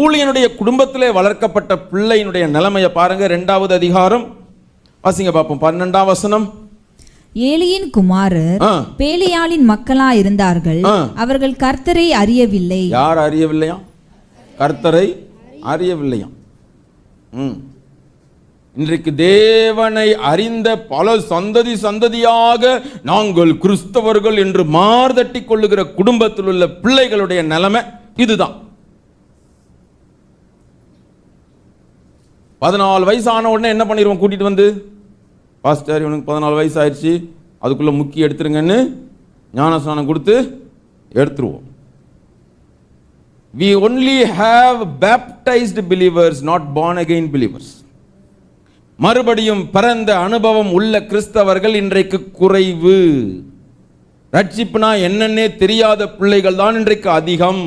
ஊழியனுடைய குடும்பத்திலே வளர்க்கப்பட்ட பிள்ளையினுடைய நிலைமையை பாருங்க. 2வது அதிகாரம் வாசிங்க பார்ப்போம். 12ஆம் வசனம். ஏலியின் குமாரர் பேலியாளின் மக்களா இருந்தார்கள். அவர்கள் கர்த்தரை அறியவில்லை. யார் அறியவில்லையா? கர்த்தரை அறியவில்லையா? இன்றைக்கு தேவனை அறிந்த பல சந்ததியாக நாங்கள் கிறிஸ்தவர்கள் என்று மார்தட்டி கொள்ளுகிற குடும்பத்தில் உள்ள பிள்ளைகளுடைய நிலைமை இதுதான். 14 வயசான உடனே என்ன பண்ணிடுவோம்? கூட்டிட்டு வந்து, பாஸ்டர் இவனுக்கு 14 வயசு ஆயிடுச்சு, அதுக்குள்ள முக்கிய எடுத்துருங்கன்னு ஞானஸ்நானம் கொடுத்து எடுத்துருவோம். We only have baptized believers, not born again believers. மறுபடியும் பிறந்த அனுபவம் உள்ள கிறிஸ்தவர்கள் இன்றைக்கு குறைவு. ரட்சிப்புனா என்னன்னே தெரியாத பிள்ளைகள் தான் இன்றைக்கு அதிகம்.